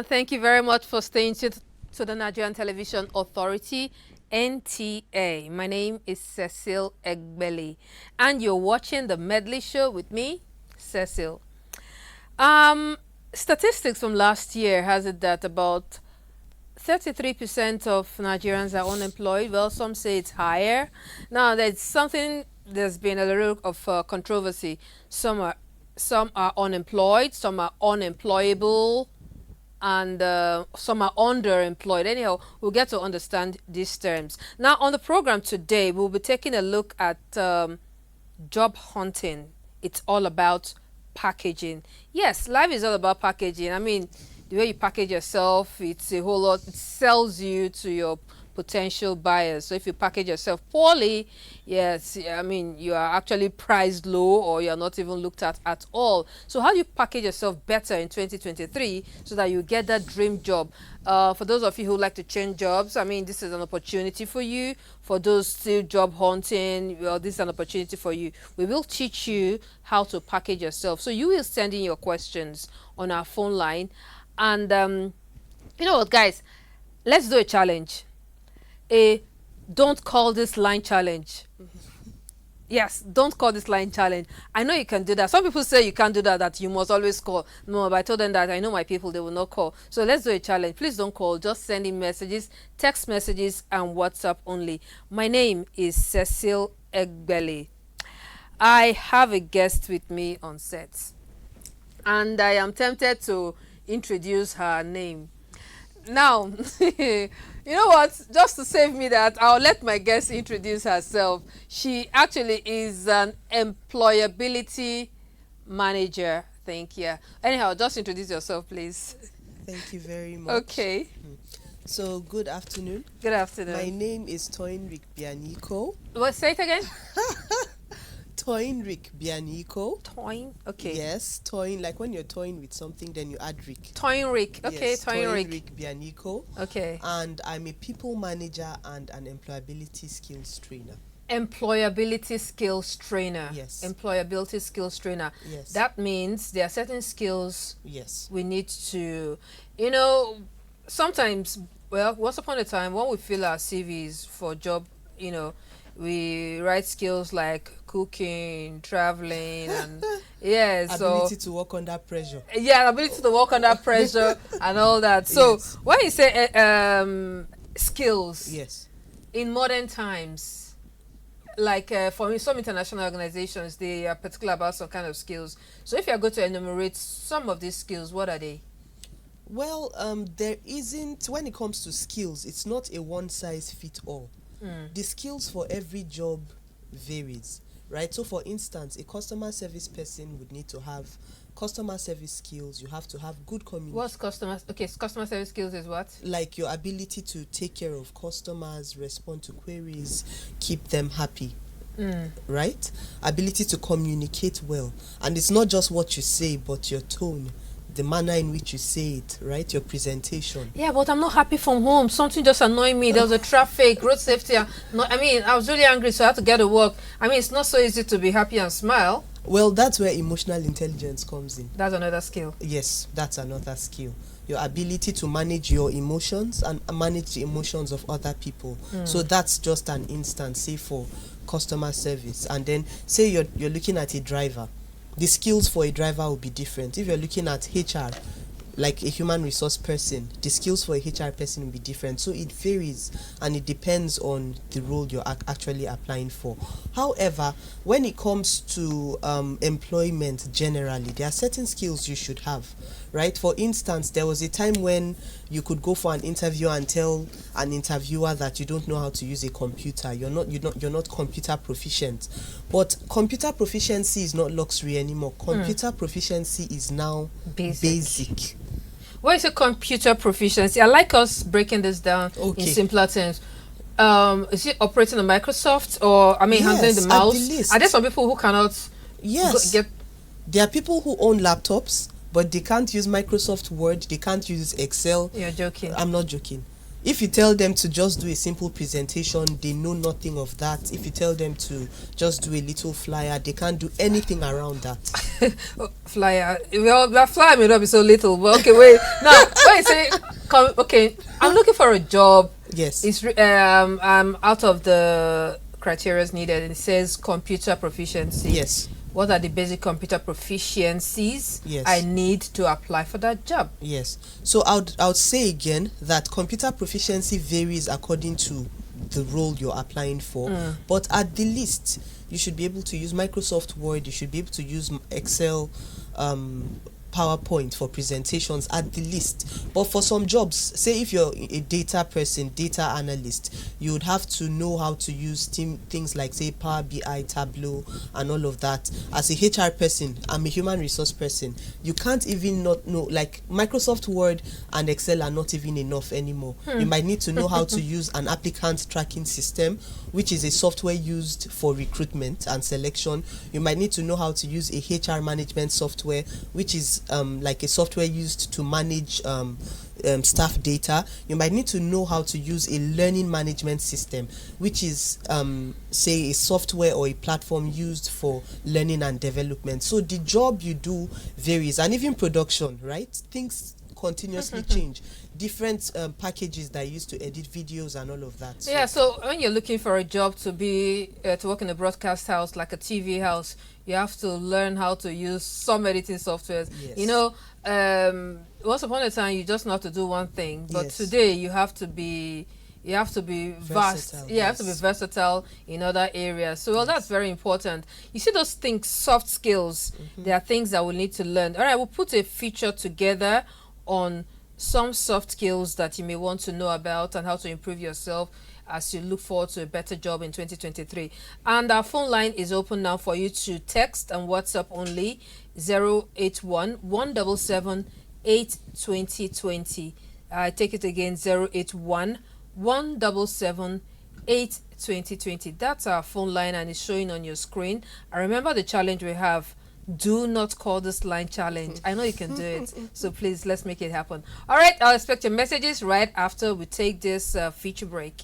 Thank you very much for staying to the Nigerian Television Authority, NTA. My name is Cecile Egbeli, and you're watching the Medley Show with me, Cecile. Statistics from last year has it that about 33% of Nigerians are unemployed. Well, some say it's higher. Now, there's been a little of controversy. Some are unemployed, some are unemployable, and some are underemployed. Anyhow, we'll get to understand these terms. Now, on the program today, we'll be taking a look at job hunting. It's all about packaging. Yes, life is all about packaging. I mean, the way you package yourself, it's a whole lot. It sells you to your potential buyers. So if you package yourself poorly, yes, I mean, you are actually priced low, or you're not even looked at all. So how do you package yourself better in 2023 so that you get that dream job? For those of you who like to change jobs, I mean, this is an opportunity for you. For those still job hunting, well, this is an opportunity for you. We will teach you how to package yourself. So you will send in your questions on our phone line. And you know what, guys, let's do a challenge. Don't call this line challenge. Yes, don't call this line challenge. I know you can do that. Some people say you can't do that you must always call. No, but I told them that I know my people, they will not call. So let's do a challenge. Please don't call. Just send in messages, text messages, and WhatsApp only. My name is Cecile Egbeli. I have a guest with me on set, and I am tempted to introduce her name. Now, you know what? Just to save me that, I'll let my guest introduce herself. She actually is an employability manager. Thank you. Anyhow, just introduce yourself, please. Thank you very much. Okay. So, good afternoon. Good afternoon. My name is Toynrick Bianiko. What? Say it again. Toynrick Bianiko. Toyn. Okay. Yes, toying, like when you're toying with something, then you add Rick. Toynrick. Okay, yes, Toynrick. Bianiko. Okay. And I'm a people manager and an employability skills trainer. Employability skills trainer. Yes. Employability skills trainer. Yes. That means there are certain skills Yes. we need to, you know, sometimes, well, once upon a time, when we fill our CVs for job, you know, we write skills like cooking, traveling, and ability to work under pressure. Yeah, ability to work under pressure and all that. So Yes. when you say skills, Yes. in modern times, like for some international organizations, they are particular about some kind of skills. So if you are going to enumerate some of these skills, what are they? Well, there isn't, when it comes to skills, it's not a one-size-fits-all. The skills for every job varies, right? So for instance, a customer service person would need to have customer service skills. You have to have good communication. What's customer service skills is what? Like your ability to take care of customers, respond to queries, keep them happy. Right? Ability to communicate well. And it's not just what you say, but your tone, the manner in which you say it, right? Your presentation. Yeah, but I'm not happy from home. Something just annoyed me. There was a traffic, road safety. I was really angry, so I had to get to work. I mean, it's not so easy to be happy and smile. Well, that's where emotional intelligence comes in. That's another skill. Yes, that's another skill. Your ability to manage your emotions and manage the emotions of other people. So that's just an instance, say for customer service. And then say you're looking at a driver. The skills for a driver will be different. If you're looking at HR, like a human resource person, the skills for a HR person will be different. So it varies and it depends on the role you're actually applying for. However, when it comes to employment generally, there are certain skills you should have, right? For instance, there was a time when you could go for an interview and tell an interviewer that you don't know how to use a computer. You're not computer proficient. But computer proficiency is not luxury anymore. Computer proficiency is now basic. What is a computer proficiency? I like us breaking this down in simpler terms. Is it operating on Microsoft, or handling the mouse? Are there some people who cannot? Yes. There are people who own laptops, but they can't use Microsoft Word. They can't use Excel. You're joking. I'm not joking. If you tell them to just do a simple presentation, they know nothing of that. If you tell them to just do a little flyer, they can't do anything around that. Flyer. Well, that flyer may not be so little, but okay, wait. Now, when you say, okay, I'm looking for a job. Yes. It's I'm out of the criteria needed, and it says computer proficiency. Yes. What are the basic computer proficiencies Yes. I need to apply for that job? Yes. So I would say again that computer proficiency varies according to the role you're applying for. But at the least, you should be able to use Microsoft Word. You should be able to use Excel, PowerPoint for presentations at the least. But for some jobs, say if you're a data person, data analyst, you would have to know how to use things like, say, Power BI, Tableau, and all of that. As a HR person, I'm a human resource person, you can't even not know, like Microsoft Word and Excel are not even enough anymore. You might need to know how to use an applicant tracking system, which is a software used for recruitment and selection. You might need to know how to use a HR management software, which is like a software used to manage staff data. You might need to know how to use a learning management system, which is say a software or a platform used for learning and development. So the job you do varies, and even production, right? Things continuously change. Different packages that are used to edit videos and all of that. Yeah, so when you're looking for a job to be to work in a broadcast house, like a TV house, you have to learn how to use some editing softwares. Yes. You know, once upon a time you just know how to do one thing, but Yes. today you have to be vast. Versatile, You have to be yes. versatile in other areas. So well, that's very important. You see those things, soft skills, there are things that we need to learn. All right, we'll put a feature together on some soft skills that you may want to know about and how to improve yourself as you look forward to a better job in 2023. And our phone line is open now for you to text and WhatsApp only 081 177 82020. I take it again, 081 177 82020. That's our phone line and it's showing on your screen. And remember the challenge we have. Do not call this line challenge. I know you can do it, so please let's make it happen. All right, I'll expect your messages right after we take this feature break.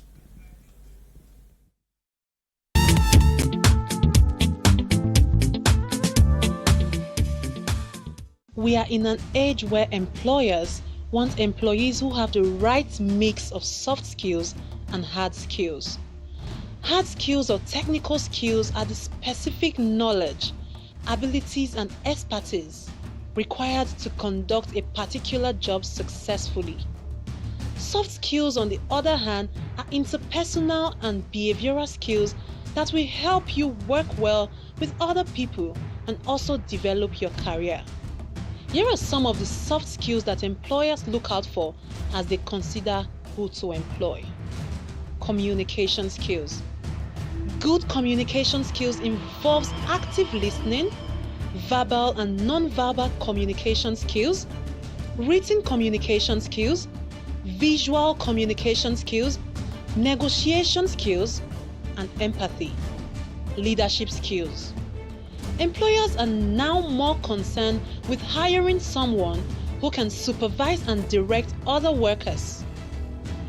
We are in an age where employers want employees who have the right mix of soft skills and hard skills. Hard skills or technical skills are the specific knowledge, abilities and expertise required to conduct a particular job successfully. Soft skills, on the other hand, are interpersonal and behavioral skills that will help you work well with other people and also develop your career. Here are some of the soft skills that employers look out for as they consider who to employ. Communication skills. Good communication skills involves active listening, verbal and non-verbal communication skills, written communication skills, visual communication skills, negotiation skills, and empathy. Leadership skills. Employers are now more concerned with hiring someone who can supervise and direct other workers.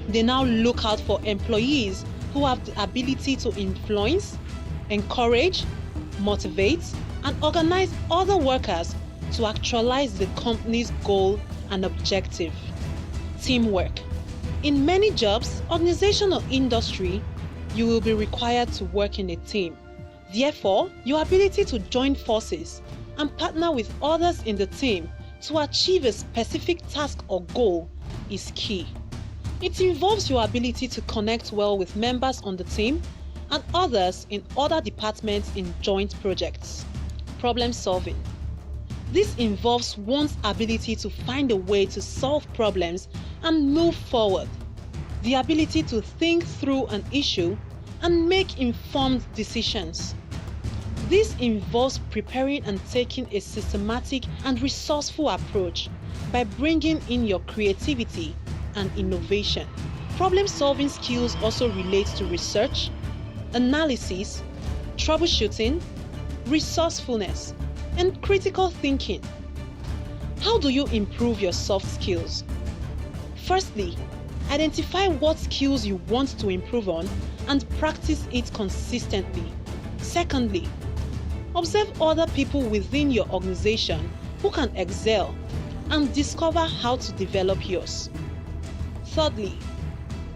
They now look out for employees who have the ability to influence, encourage, motivate, and organize other workers to actualize the company's goal and objective. Teamwork. In many jobs, organization or industry, you will be required to work in a team. Therefore, your ability to join forces and partner with others in the team to achieve a specific task or goal is key. It involves your ability to connect well with members on the team and others in other departments in joint projects. Problem solving. This involves one's ability to find a way to solve problems and move forward. The ability to think through an issue and make informed decisions. This involves preparing and taking a systematic and resourceful approach by bringing in your creativity and innovation. Problem-solving skills also relate to research, analysis, troubleshooting, resourcefulness, and critical thinking. How do you improve your soft skills? Firstly, Identify what skills you want to improve on and practice it consistently. Secondly, observe other people within your organization who can excel and discover how to develop yours. Thirdly,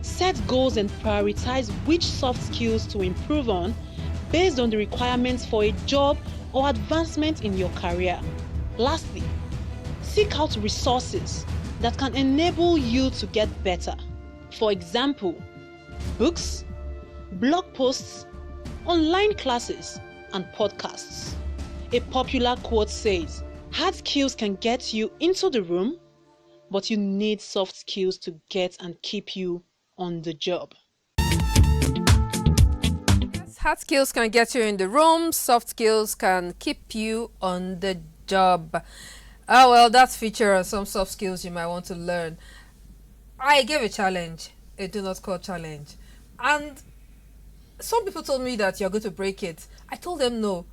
set goals and prioritize which soft skills to improve on based on the requirements for a job or advancement in your career. Lastly, seek out resources that can enable you to get better. For example, books, blog posts, online classes, and podcasts. A popular quote says, hard skills can get you into the room, but you need soft skills to get and keep you on the job. Hard skills can get you in the room. Soft skills can keep you on the job. Oh, well, that's feature some soft skills you might want to learn. I gave a challenge, a do not call challenge. And some people told me that you're going to break it. I told them no.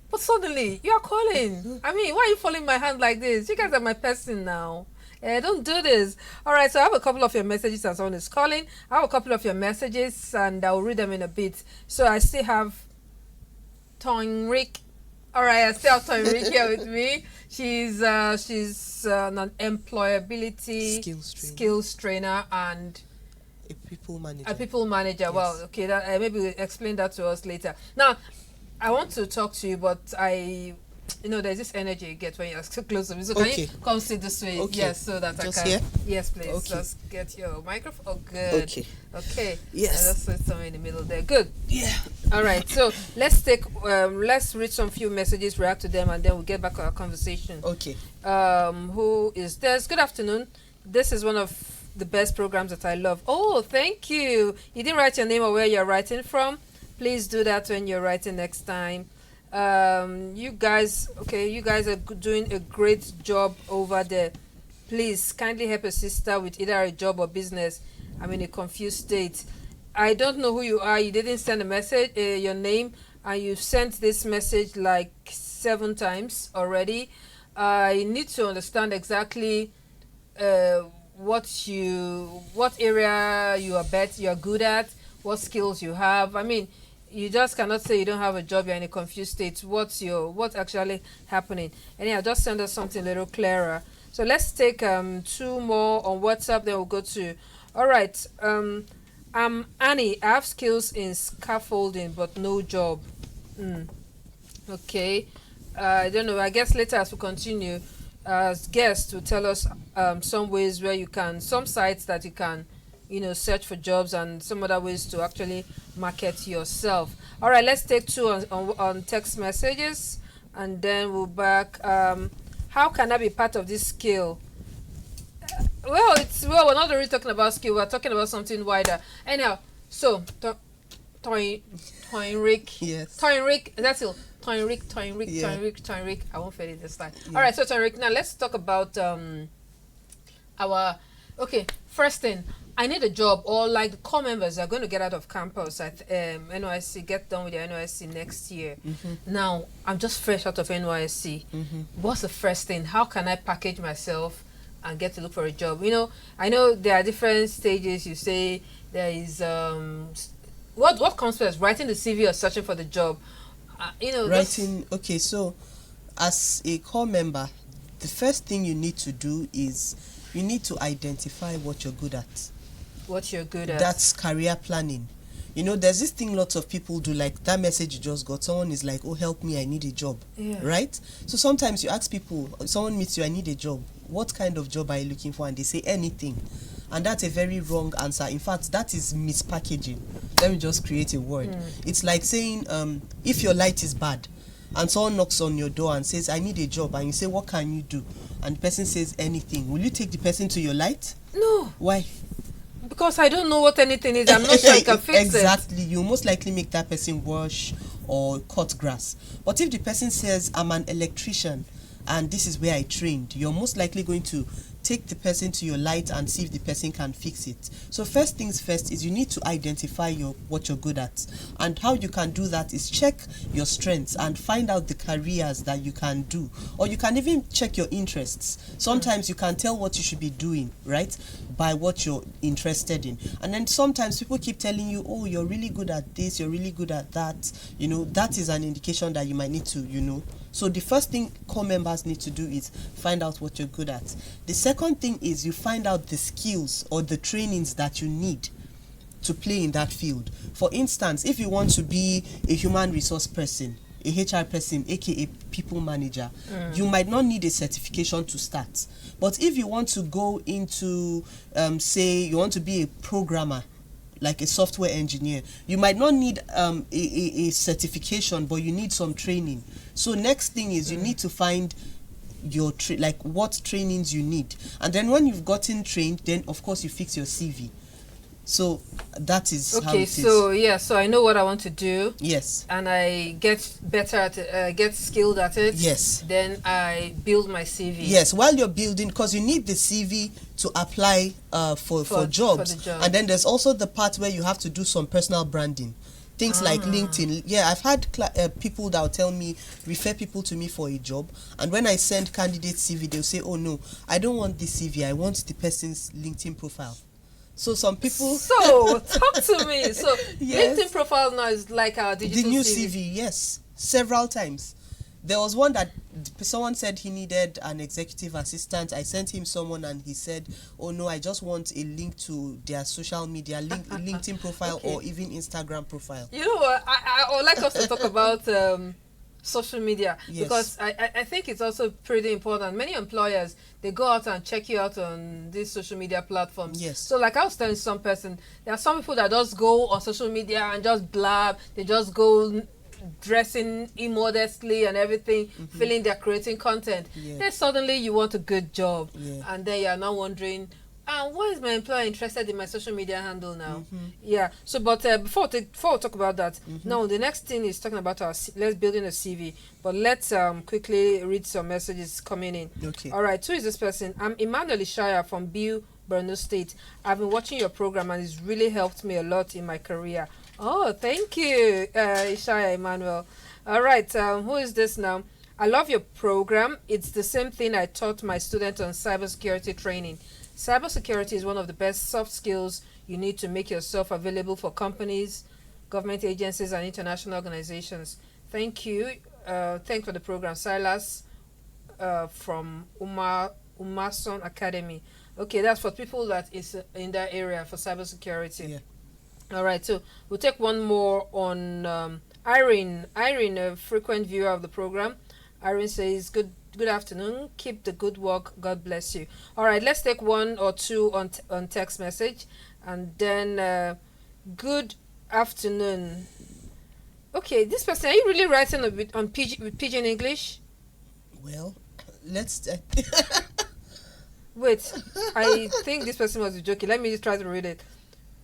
But suddenly, you are calling. I mean, why are you following my hand like this? You guys are my person now. Don't do this. All right, so I have a couple of your messages and someone is calling. I have a couple of your messages and I'll read them in a bit. So I still have Toynrick. All right, I still have Toynrick here with me. She's an employability skills trainer and a people manager. Yes. Well, okay, that maybe explain that to us later. Now, I want to talk to you, but there's this energy you get when you're so close to me. So can you come sit this way? Okay. Yes, so that Just I can. Here? Yes, please. Okay. Just get your microphone. Oh, good. Okay. Yes. Let's put somewhere in the middle there. Good. Yeah. All right. So let's read some few messages, react to them, and then we'll get back to our conversation. Okay. Who is this? Good afternoon. This is one of the best programs that I love. Oh, thank you. You didn't write your name or where you're writing from. Please do that when you're writing next time. You guys are doing a great job over there. Please kindly help a sister with either a job or business. I'm in a confused state. I don't know who you are. You didn't send a message, your name, and you've sent this message like 7 times already. I need to understand exactly what area you're good at, what skills you have. I mean, you just cannot say you don't have a job, you're in a confused state. What's actually happening? Anyhow, just send us something a little clearer. So let's take 2 more on WhatsApp, then we'll go to, all right, I'm Annie. I have skills in scaffolding, but no job. Okay. I don't know. I guess later as we continue, as guests will tell us some ways where you can, some sites that you can, search for jobs and some other ways to actually market yourself. All right, let's take 2 on text messages and then we'll back. How can I be part of this skill? Well, we're not really talking about skill. We're talking about something wider. Anyhow, so Toynrick. Yes. Toynrick. That's it. Toynrick. I won't fail it this time. Yeah. All right, so Toynrick. Now let's talk about first thing. I need a job, or like the core members are going to get out of campus at NYSC, get done with the NYSC next year. Now, I'm just fresh out of NYSC. What's the first thing? How can I package myself and get to look for a job? I know there are different stages. You say there is, what comes first? Writing the CV or searching for the job? Writing, okay, so as a core member, the first thing you need to do is you need to identify what you're good at. What you're good at. That's career planning. There's this thing lots of people do, like that message you just got. Someone is like, oh, help me, I need a job. Yeah. Right? So sometimes you ask people, someone meets you, I need a job. What kind of job are you looking for? And they say anything. And that's a very wrong answer. In fact, that is mispackaging. Let me just create a word. It's like saying, if your light is bad, and someone knocks on your door and says, I need a job, and you say, what can you do? And the person says anything. Will you take the person to your light? No. Why? Because I don't know what anything is. I'm not sure I can fix it. Exactly. You most likely make that person wash or cut grass. But if the person says, I'm an electrician and this is where I trained, you're most likely going to take the person to your light and see if the person can fix it. So first things first is you need to identify what you're good at, and how you can do that is check your strengths and find out the careers that you can do, or you can even check your interests. Sometimes you can tell what you should be doing, right, by what you're interested in. And then sometimes people keep telling you, oh, you're really good at this, you're really good at that, that is an indication that you might need to, So the first thing core members need to do is find out what you're good at. The second thing is you find out the skills or the trainings that you need to play in that field. For instance, if you want to be a human resource person, a HR person, aka people manager, you might not need a certification to start. But if you want to go into, say, you want to be a programmer, like a software engineer, you might not need a certification, but you need some training. So next thing is you need to find your what trainings you need, and then when you've gotten trained, then of course you fix your CV. So that is how it is. So I know what I want to do. Yes. And I get better at it, get skilled at it. Yes. Then I build my CV. Yes, while you're building, because you need the CV to apply for jobs. For the job. And then there's also the part where you have to do some personal branding. Things like LinkedIn. Yeah, I've had people that will tell me, refer people to me for a job. And when I send candidate CV, they'll say, oh no, I don't want this CV. I want the person's LinkedIn profile. So some people... So, talk to me. So, Yes. LinkedIn profile now is like our digital The new CV. CV, yes. Several times. There was one that someone said he needed an executive assistant. I sent him someone and he said, oh no, I just want a link to their social media, LinkedIn profile or even Instagram profile. You know what? I would like us to talk about social media, Yes. because I think it's also pretty important. Many employers, they go out and check you out on these social media platforms. Yes. So like I was telling some person, there are some people that just go on social media and just blab. They just go dressing immodestly and everything, feeling they're creating content. Yeah. Then suddenly you want a good job, Yeah. and then you're now wondering, why is my employer interested in my social media handle now? Yeah. So, but before we talk about that, now the next thing is talking about let's build in a CV. But let's quickly read some messages coming in. Okay. All right. Who is this person? I'm Emmanuel Ishaya from Biu, Borno State. I've been watching your program and it's really helped me a lot in my career. Oh, thank you, Ishaya Emmanuel. All right. Who is this now? I love your program. It's the same thing I taught my students on cybersecurity training. Cybersecurity is one of the best soft skills you need to make yourself available for companies, government agencies, and international organizations. Thank you. Thanks for the program. Silas from Umason Academy. Okay, that's for people that is in that area for cybersecurity. Yeah. All right, so we'll take one more on Irene. Irene, a frequent viewer of the program. Irene says, Good afternoon. Keep the good work. God bless you. All right, let's take one or two on text message, and then good afternoon. Okay, this person, are you really writing a bit on Pidgin English? Well, let's... Wait, I think this person was joking. Let me just try to read it.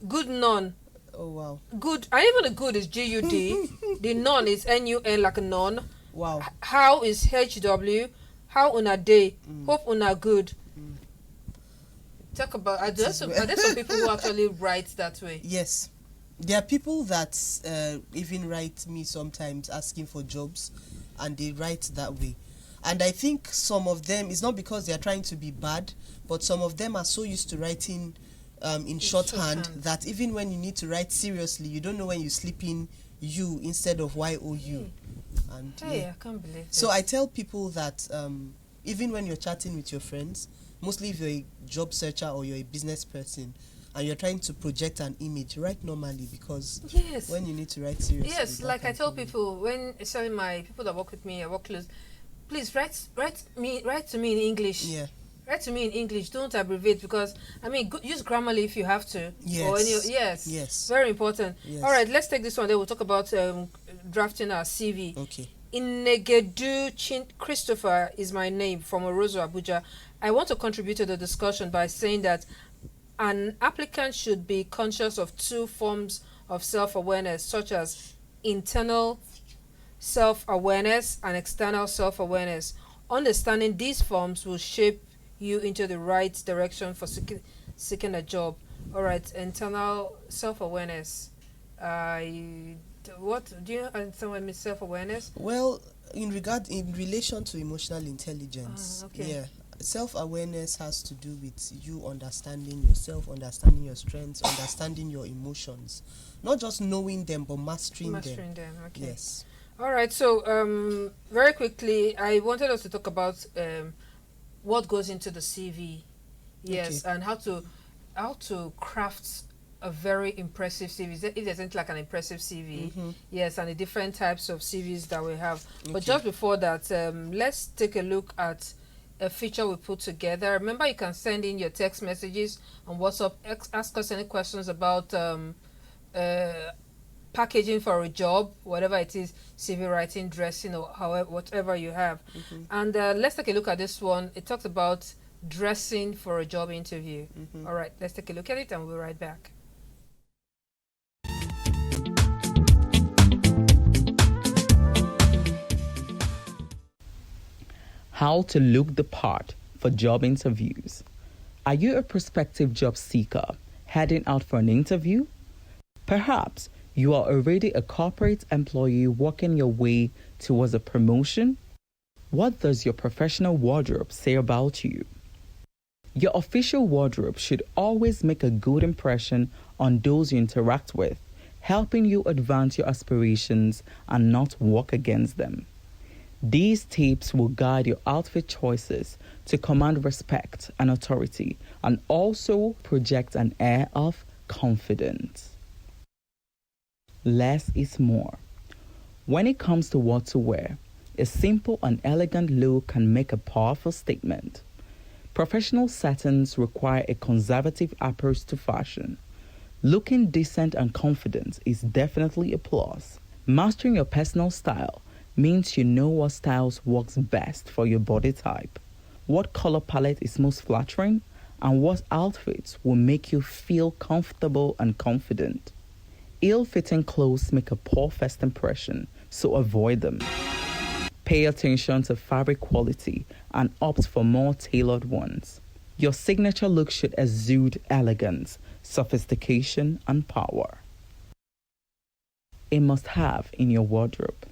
Good none. Oh, wow. Good. And even the good is G-U-D. The none is N-U-N, like a non. Wow. How is H-W? How una day? Hope una good. Talk about, are there some people who actually write that way? Yes. There are people that even write me sometimes asking for jobs, and they write that way. And I think some of them, it's not because they're trying to be bad, but some of them are so used to writing in shorthand that even when you need to write seriously, you don't know when you slip in you instead of Y-O-U. And Hey, yeah. I can't believe it. So I tell people that even when you're chatting with your friends, mostly if you're a job searcher or you're a business person and you're trying to project an image, write normally, because yes, when you need to write seriously. yes, like I tell people, when especially my people that work with me, I work close, please write to me in English. Yeah. Write to me in English. Don't abbreviate, because I mean, use Grammarly if you have to. Yes. Or yes. Yes. Very important. Yes. All right, let's take this one. Then we'll talk about drafting our CV. Okay. Inegedu Christopher is my name, from Orozo, Abuja. I want to contribute to the discussion by saying that an applicant should be conscious of two forms of self-awareness, such as internal self-awareness and external self-awareness. Understanding these forms will shape you into the right direction for seeking a job. All right, internal self-awareness. What do you understand what means self-awareness? Well, in relation to emotional intelligence, Okay. yeah, self-awareness has to do with you understanding yourself, understanding your strengths, understanding your emotions, not just knowing them but mastering Mastering them. Okay. Yes. All right. So, very quickly, I wanted us to talk about what goes into the CV. Yes, Okay. and how to craft a very impressive CV. If there's anything like an impressive CV, yes, and the different types of CVs that we have. But Okay. just before that, let's take a look at a feature we put together. Remember, you can send in your text messages on WhatsApp. Ask us any questions about packaging for a job, whatever it is, CV writing, dressing, or however, whatever you have. And let's take a look at this one. It talks about dressing for a job interview. All right, let's take a look at it and we'll be right back. How to look the part for job interviews. Are you a prospective job seeker heading out for an interview? Perhaps you are already a corporate employee working your way towards a promotion. What does your professional wardrobe say about you? Your official wardrobe should always make a good impression on those you interact with, helping you advance your aspirations and not work against them. These tips will guide your outfit choices to command respect and authority and also project an air of confidence. Less is more. When it comes to what to wear, a simple and elegant look can make a powerful statement. Professional settings require a conservative approach to fashion. Looking decent and confident is definitely a plus. Mastering your personal style means you know what styles works best for your body type, what color palette is most flattering, and what outfits will make you feel comfortable and confident. Ill-fitting clothes make a poor first impression, so avoid them. Pay attention to fabric quality and opt for more tailored ones. Your signature look should exude elegance, sophistication, and power. A must-have in your wardrobe.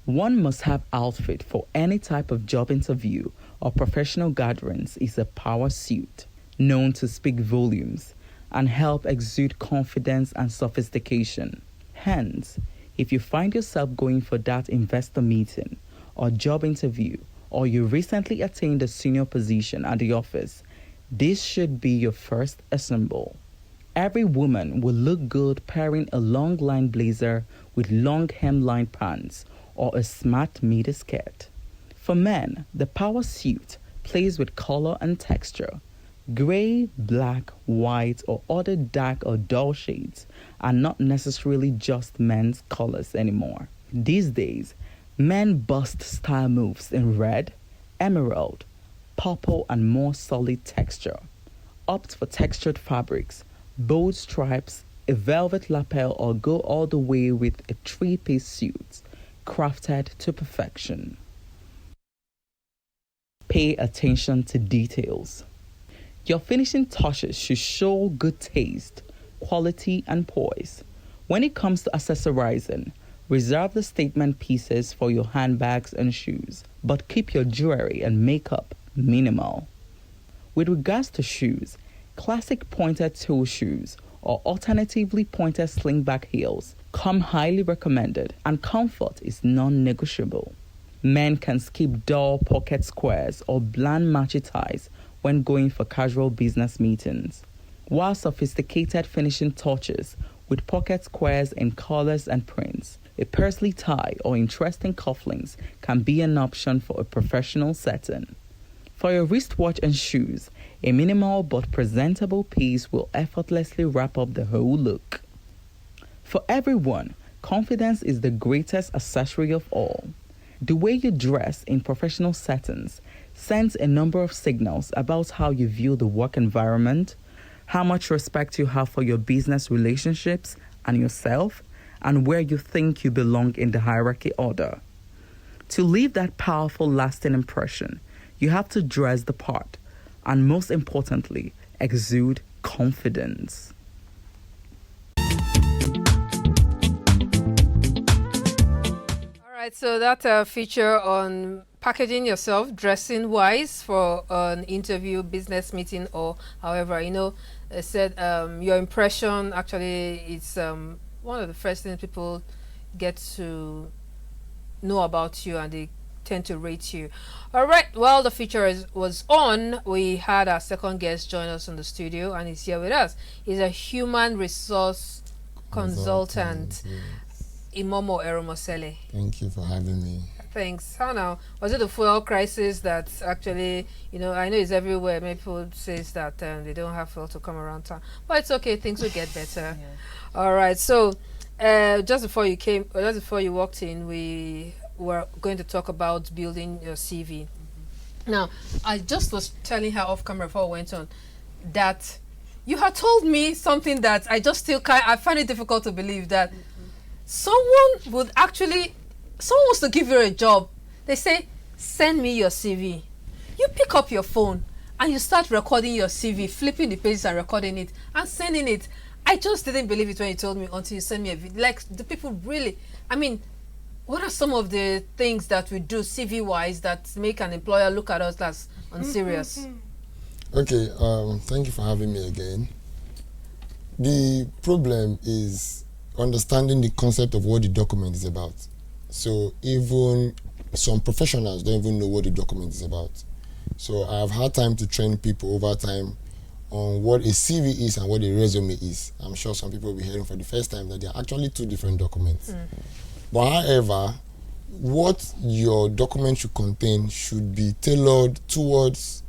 One must-have outfit for any type of job interview or professional gatherings is a power suit, known to speak volumes and help exude confidence and sophistication. Hence, if you find yourself going for that investor meeting or job interview, or you recently attained a senior position at the office, this should be your first ensemble. Every woman will look good pairing a long line blazer with long hemline pants or a smart midi skirt. For men, the power suit plays with color and texture. Gray, black, white, or other dark or dull shades are not necessarily just men's colors anymore. These days, men bust style moves in red, emerald, purple, and more solid texture. Opt for textured fabrics, bold stripes, a velvet lapel, or go all the way with a three-piece suit, crafted to perfection. Pay attention to details. Your finishing touches should show good taste, quality, and poise. When it comes to accessorizing, reserve the statement pieces for your handbags and shoes, but keep your jewelry and makeup minimal. With regards to shoes, classic pointed toe shoes or alternatively pointed slingback heels come highly recommended, and comfort is non-negotiable. Men can skip dull pocket squares or bland matchy ties when going for casual business meetings, while sophisticated finishing touches with pocket squares in colors and prints, a pursley tie, or interesting cufflinks can be an option for a professional setting. For your wristwatch and shoes, a minimal but presentable piece will effortlessly wrap up the whole look. For everyone, confidence is the greatest accessory of all. The way you dress in professional settings sends a number of signals about how you view the work environment, how much respect you have for your business relationships and yourself, and where you think you belong in the hierarchy order. To leave that powerful, lasting impression, You have to dress the part and, most importantly, exude confidence. All right, so that's a feature on packaging yourself, dressing wise for an interview, business meeting, or however. You know, I said your impression actually is one of the first things people get to know about you, and they tend to rate you. All right, well, the feature was on. We had our second guest join us in the studio, and he's here with us. He's a human resource consultant, Yes. Imomo Eromosele. Thank you for having me. Thanks. How now? Was it the fuel crisis that actually, you know, I know it's everywhere. Many people says that they don't have fuel to come around town, but it's okay. Things will get better. All right. So, just before you walked in, we were going to talk about building your CV. Now, I just was telling her off camera before we went on that you had told me something that I just still I find it difficult to believe that someone wants to give you a job. They say, send me your CV. You pick up your phone and you start recording your CV, flipping the pages and recording it and sending it. I just didn't believe it when you told me until you sent me a video. Like, the people really, I mean, what are some of the things that we do CV-wise that make an employer look at us as unserious? Okay, thank you for having me again. The problem is understanding the concept of what the document is about. So even some professionals don't even know what the document is about. So I've had time to train people over time on what a CV is and what a resume is. I'm sure some people will be hearing for the first time that they are actually two different documents. But however, what your document should contain should be tailored towards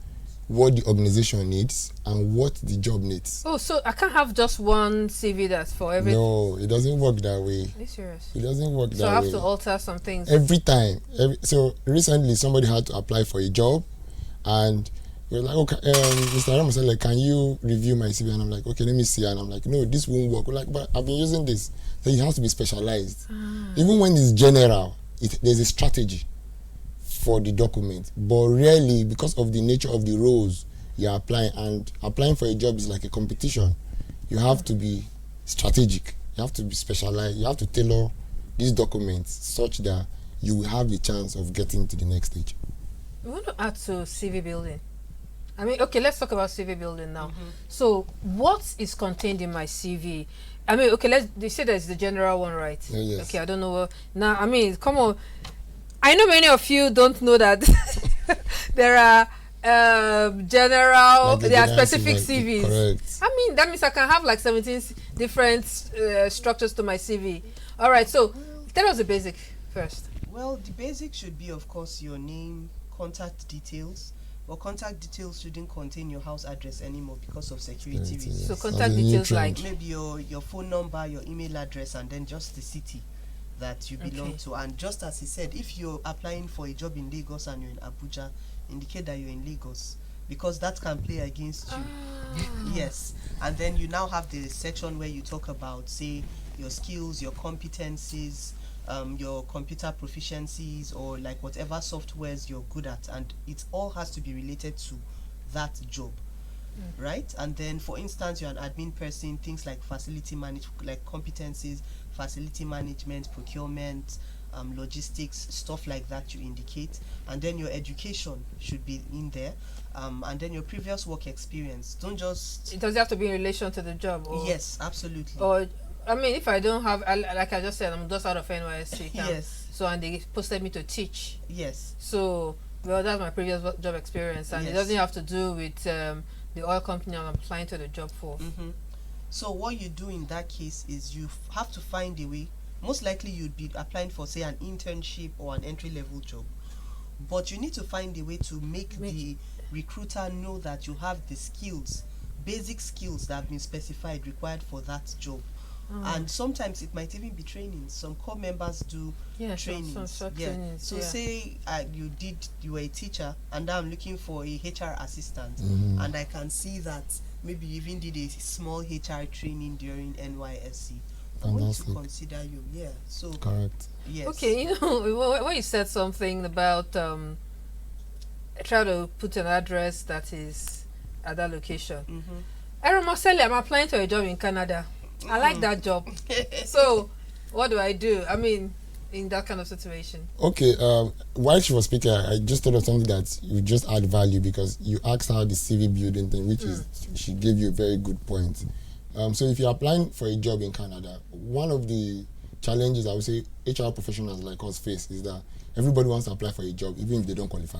what the organization needs and what the job needs. Oh, so I can't have just one CV that's for everything? No, it doesn't work that way. Are you serious? It doesn't work that way. So I have to alter some things? Every time. So recently somebody had to apply for a job and you're like, okay, Mr. Ramos said, like, can you review my CV? And I'm like, okay, let me see. And I'm like, no, this won't work. We're like, but I've been using this. So you have to be specialized. Even when it's general, there's a strategy for the document. But really, because of the nature of the roles you're applying, and applying for a job is like a competition, you have to be strategic. You have to be specialized. You have to tailor these documents such that you will have the chance of getting to the next stage. We want to add to CV building. I mean, okay, let's talk about CV building now. So, what is contained in my CV? I mean, okay, they say there's the general one, right? Yes. Okay, I don't know what. Now, I mean, come on. I know many of you don't know that there are general, Like there are general specific CV, CVs. correct. I mean, that means I can have like 17 different structures to my CV. All right, so tell us the basic first. Well, the basic should be, of course, your name, contact details. But contact details shouldn't contain your house address anymore because of security reasons. So As contact a new details trend. like Maybe your phone number, your email address, and then just the city that you belong Okay. to. And just as he said, if you're applying for a job in Lagos and you're in Abuja, indicate that you're in Lagos, because that can play against you. Yes. And then you now have the section where you talk about, say, your skills, your competencies, your computer proficiencies, or like whatever softwares you're good at, and it all has to be related to that job. Right? And then, for instance, you're an admin person, things like facility management, like competencies, facility management, procurement, logistics, stuff like that you indicate. And then your education should be in there. And then your previous work experience. Don't just... it does have to be in relation to the job? Or, Yes, absolutely. Or, I mean, if I don't have, like I just said, I'm just out of NYSC camp. Yes. So, and they posted me to teach. Yes. So, well, that's my previous job experience, and it Yes. doesn't have to do with the oil company I'm applying to the job for. So what you do in that case is you have to find a way. Most likely you'd be applying for, say, an internship or an entry-level job. But you need to find a way to make the recruiter know that you have the skills, basic skills that have been specified, required for that job. And sometimes it might even be training. Some core members do trainings. Some short trainings. So say you were a teacher, and now I'm looking for a HR assistant, and I can see that maybe you even did a small HR training during NYSC. I'm going to consider you. Yeah. So correct. yes. Okay, you know, when you said something about try to put an address that is at that location. Mm-hmm. Marcelli, I'm applying for a job in Canada. I like that job. So, what do I do? I mean, in that kind of situation. Okay, while she was speaking, I just thought of something that you just add value because you asked her the CV building thing, which is, she gave you a very good point. So if you're applying for a job in Canada, one of the challenges I would say HR professionals like us face is that everybody wants to apply for a job even if they don't qualify.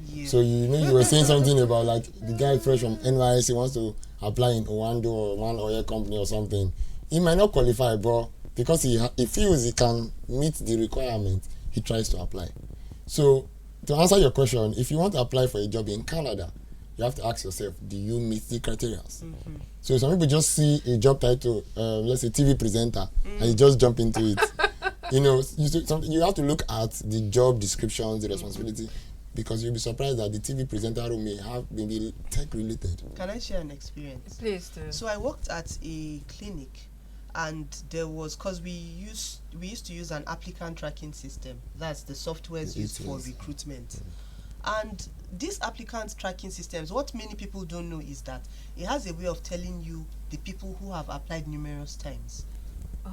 Yeah. So you were saying something about like the guy fresh from NYSC wants to apply in Owando or one oil company or something. He might not qualify, but because he feels he can meet the requirement, he tries to apply. So to answer your question, if you want to apply for a job in Canada, you have to ask yourself, do you meet the criteria? Mm-hmm. So some people just see a job title, let's say TV presenter, and you just jump into it. You have to look at the job descriptions, the responsibility, because you'll be surprised that the TV presenter role may have been tech related. Can I share an experience? Please do. So I worked at a clinic, and there was, because we used to use an applicant tracking system. That's the software used for recruitment. And these applicant tracking systems, what many people don't know is that it has a way of telling you the people who have applied numerous times. Oh.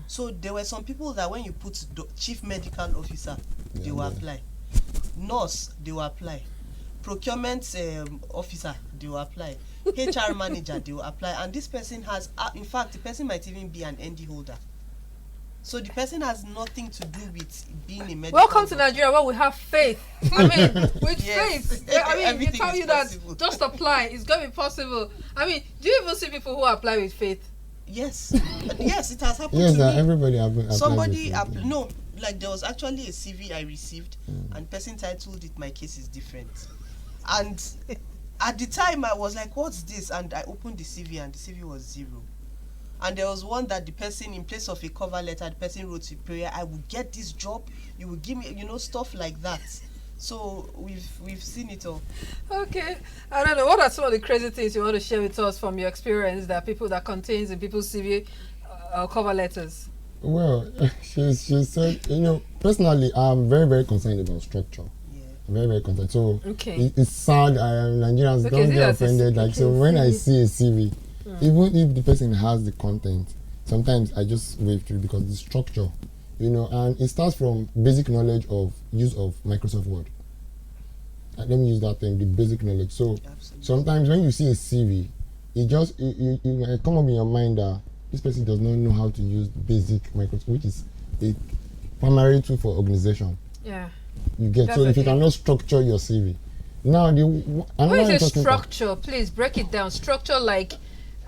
So there were some people that when you put chief medical officer, they will apply. Nurse, they will apply. Procurement officer, they will apply. HR manager, they will apply. And this person has, in fact, the person might even be an ND holder. So the person has nothing to do with being a medical. Welcome to Nigeria, where we have faith. I mean, with faith. I mean, Everything you tell is you that possible. just apply. It's going to be possible. I mean, do you even see people who apply with faith? Yes. Yes, it has happened Yes, to me. everybody applied. Somebody, no, like there was actually a CV I received, and person titled it, "My case is different." And at the time, I was like, "What's this?" And I opened the CV, and the CV was 0. And there was one that the person, in place of a cover letter, the person wrote a prayer, "I will get this job. You will give me," stuff like that. So we've seen it all. Okay. I don't know. What are some of the crazy things you want to share with us from your experience that contains in people's CV cover letters? Well, she said, personally, I'm very, very concerned about structure. Yeah. Very, very concerned. So Okay. it's sad. Nigerians Okay, don't see get that offended. Like, so when I see a CV, even if the person has the content, sometimes I just wave through because the structure, and it starts from basic knowledge of use of Microsoft Word. Let me use that term, the basic knowledge. So Absolutely. sometimes when you see a CV, it might come up in your mind that this person does not know how to use basic Microsoft, which is a primary tool for organization. Yeah. You get. That's So if you okay. cannot structure your CV, now What is a structure? Please break it down. Structure like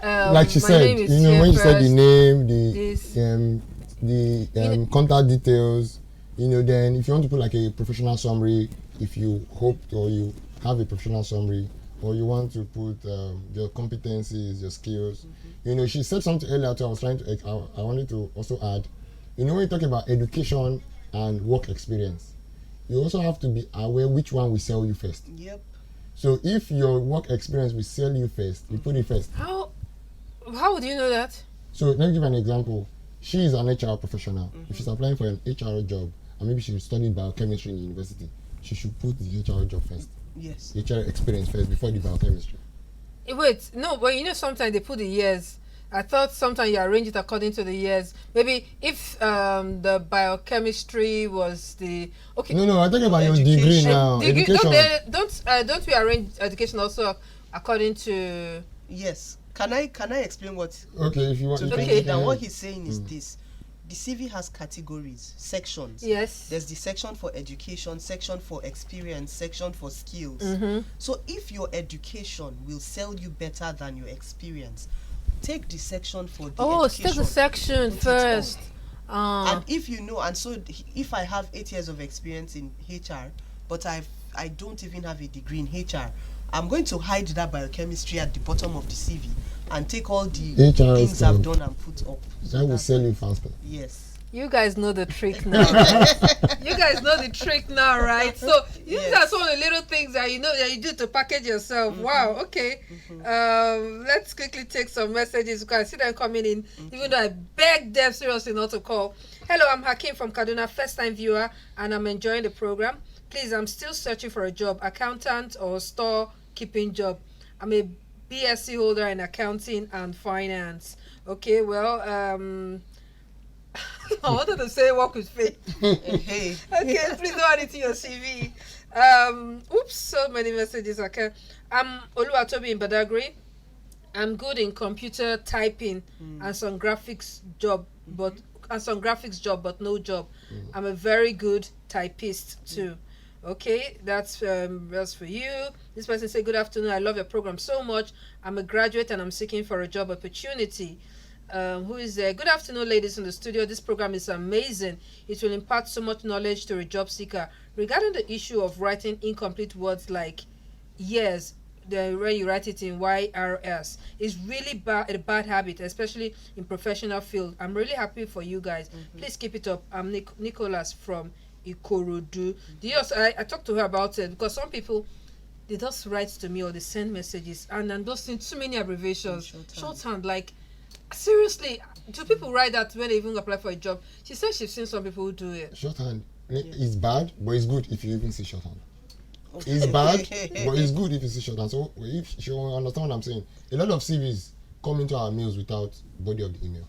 she my said, name is when you said the first, name, this. the contact details, then if you want to put like a professional summary, if you hoped or you have a professional summary, or you want to put your competencies, your skills. She said something earlier too. I wanted to also add, when you talk about education and work experience, you also have to be aware which one will sell you first. Yep. So if your work experience will sell you first, you put it first. How would you know that? So let me give an example. She is an HR professional. If she's applying for an HR job, and maybe she studied biochemistry in university, she should put the HR job first. Yes. HR experience first before the biochemistry. Wait, no, but sometimes they put the years. I thought sometimes you arrange it according to the years. Maybe if the biochemistry was the okay. No, I'm talking about your degree Education. now. Education. Don't we arrange education also according to? Yes. Can I explain what? Okay, if you want. To you break can- it down, what he's saying is this: the CV has categories, sections. Yes. There's the section for education, section for experience, section for skills. So if your education will sell you better than your experience, take the section for the education. Take the section put it first. And if if I have 8 years of experience in HR, but I don't even have a degree in HR, I'm going to hide that biochemistry at the bottom of the CV and take all the HR things I've stuff. done and put up. So That will that's- sell you faster. Yes. You guys know the trick now. You guys know the trick now, right? So these are some of the little things that that you do to package yourself. Wow. Okay. Let's quickly take some messages because I see them coming in. Even though I beg them seriously not to call. Hello, I'm Hakim from Kaduna, first time viewer, and I'm enjoying the program. Please, I'm still searching for a job, accountant or store keeping job. I'm a BSc holder in accounting and finance. Okay, well, I wanted to say work with faith. Hey. Okay, please don't add it to your CV. Oops, so many messages. Okay, I'm Oluwatobi in Badagry. I'm good in computer typing and some graphics job, but no job. I'm a very good typist too. Okay, that's for you. This person said, "Good afternoon. I love your program so much. I'm a graduate and I'm seeking for a job opportunity." Who is there? Good afternoon, ladies in the studio. This program is amazing. It will impart so much knowledge to a job seeker. Regarding the issue of writing incomplete words like yes, when you write it in YRS, it's really a bad habit, especially in professional field. I'm really happy for you guys. Please keep it up. I'm Nicholas from Ikorodu. I talked to her about it because some people, they just write to me or they send messages and then those too many abbreviations, shorthand. Like, seriously, do people write that when they even apply for a job? She said she's seen some people who do it. Shorthand is bad, but it's good if you even see shorthand. It's bad, but it's good if you see shorthand. So if you understand what I'm saying, a lot of CVs come into our mails without body of the email.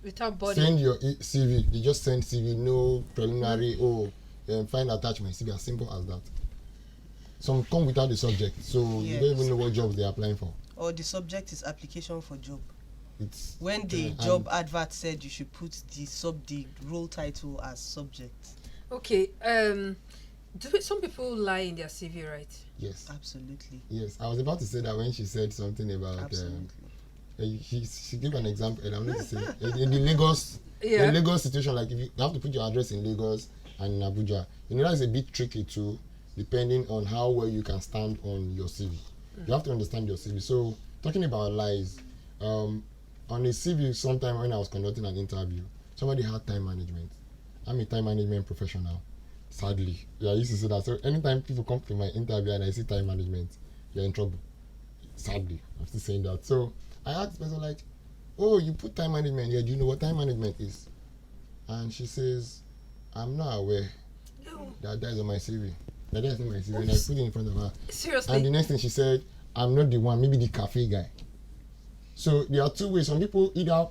Without body. Send your CV. They just send CV, no preliminary. Find attachment. CV, as simple as that. Some come without the subject, so you don't even know what jobs they're applying for. Or the subject is application for job. It's when the job advert said you should put the role title as subject. Okay. Some people lie in their CV, right? Yes. Absolutely. Yes. I was about to say that when she said something about she gave an example, and I wanted to say in the Lagos situation, like if you have to put your address in Lagos and in Abuja, that's a bit tricky too, depending on how well you can stand on your CV. You have to understand your CV. So talking about lies, on a CV, sometime when I was conducting an interview, somebody had time management. I'm a time management professional. Sadly, I used to say that. So anytime people come to my interview and I see time management, you're in trouble. Sadly, I'm still saying that. So I asked the person like, "Oh, you put time management here. Do you know what time management is?" And she says, "I'm not aware that is on my CV. That is on my CV." And I put it in front of her. Seriously. And the next thing she said, "I'm not the one. Maybe the cafe guy." So there are two ways. Some people either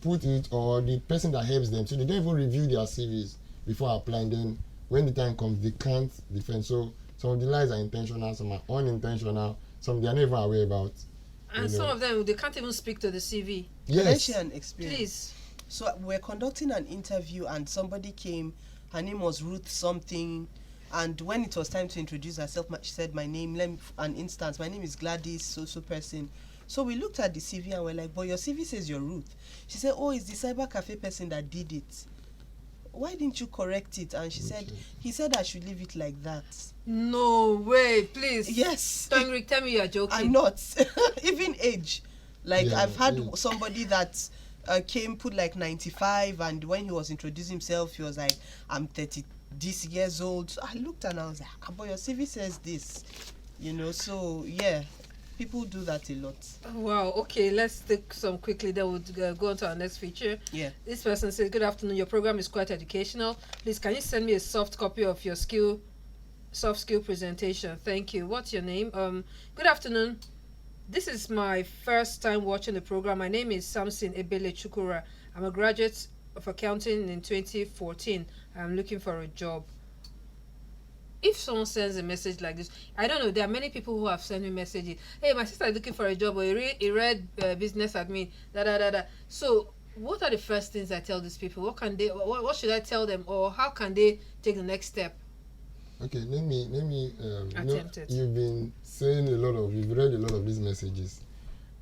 put it, or the person that helps them. So they don't even review their CVs before applying. Then when the time comes, they can't defend. So some of the lies are intentional, some are unintentional, some they are never aware about. And some of them, they can't even speak to the CV. Yes. Can I share an experience? Please. So we're conducting an interview and somebody came, her name was Ruth something, and when it was time to introduce herself, she said, my name is Gladys, so person. So we looked at the CV and we're like, but your CV says you're Ruth. She said, oh, it's the cyber cafe person that did it. Why didn't you correct it? And she said, he said I should leave it like that. No way, please. Yes. Tangrik, tell me you're joking. I'm not. Even age. Like, I've had somebody that came, put like 95, and when he was introducing himself, he was like, I'm 30 this years old. So I looked and I was like, but your CV says this. So yeah. People do that a lot. Wow. Okay, let's take some quickly. Then we'll go on to our next feature. Yeah. This person says, "Good afternoon. Your program is quite educational. Please, can you send me a soft copy of your soft skill presentation? Thank you. What's your name? Good afternoon. This is my first time watching the program. My name is Samson Ebele Chukura. I'm a graduate of accounting in 2014. I'm looking for a job." If someone sends a message like this, I don't know, there are many people who have sent me messages. Hey, my sister is looking for a job, or he read business admin, So what are the first things I tell these people? What should I tell them, or how can they take the next step? Okay, let me attempt it. You've been saying you've read a lot of these messages.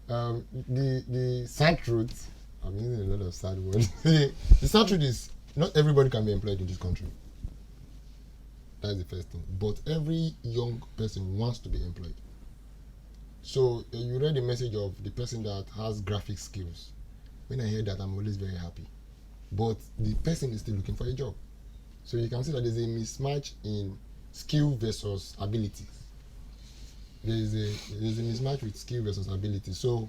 The sad truth, I'm using a lot of sad words. The sad truth is not everybody can be employed in this country. That's the first thing. But every young person wants to be employed. So you read the message of the person that has graphic skills. When I hear that, I'm always very happy. But the person is still looking for a job. So you can see that there's a mismatch in skill versus ability. There's a mismatch with skill versus ability. So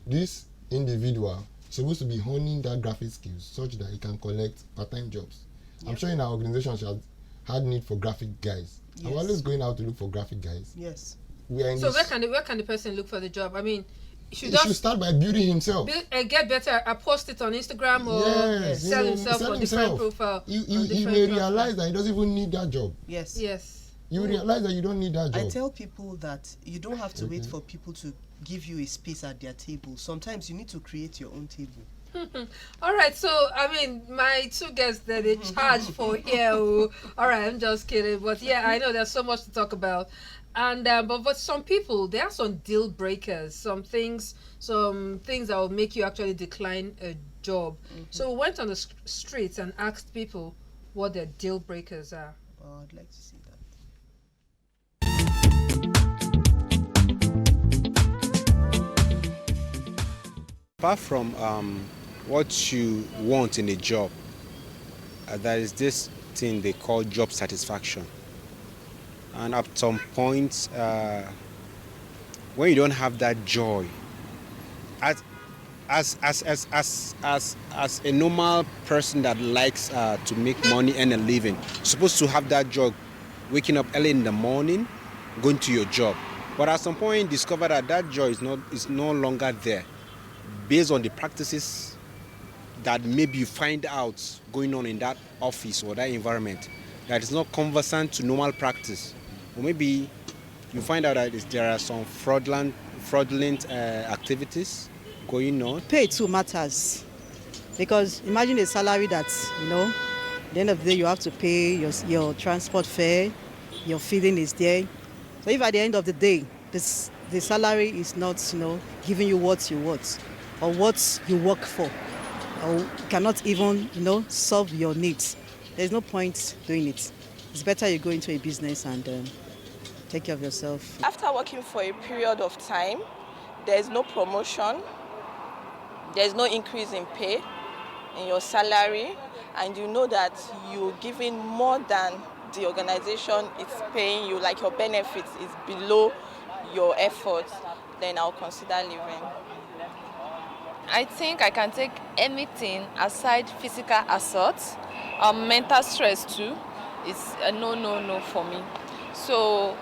this individual is supposed to be honing that graphic skills such that he can collect part-time jobs. Yep. I'm sure in our organization she has had need for graphic guys. Yes. I'm always going out to look for graphic guys. Yes. We are in So this, where can the person look for the job? I mean, he should start by building himself. Get better. Post it on Instagram or sell himself on different profile. He may realize that he doesn't even need that job. Yes. Yes. You realize that you don't need that job. I tell people that you don't have to wait for people to give you a space at their table. Sometimes you need to create your own table. All right, so I mean, my two guests that they charge for here. All right, I'm just kidding, but yeah, I know there's so much to talk about, and but some people, there are some deal breakers, some things that will make you actually decline a job. So we went on the streets and asked people what their deal breakers are. Oh, I'd like to see that. Apart from what you want in a job, there is this thing they call job satisfaction. And at some point, when you don't have that joy, as a normal person that likes to make money and a living, you're supposed to have that joy, waking up early in the morning, going to your job. But at some point, you discover that joy is no longer there, based on the practices that maybe you find out going on in that office or that environment that is not conversant to normal practice. Or maybe you find out that there are some fraudulent activities going on. Pay too matters, because imagine a salary that, at the end of the day you have to pay your transport fare, your feeding is there. So if at the end of the day the salary is not giving you what you want or what you work for, or cannot even solve your needs, there's no point doing it. It's better you go into a business and take care of yourself. After working for a period of time, there's no promotion, there's no increase in pay, in your salary, and you know that you're giving more than the organization is paying you, like your benefits is below your efforts, then I'll consider leaving. I think I can take anything aside physical assault. Mental stress too is a no for me. So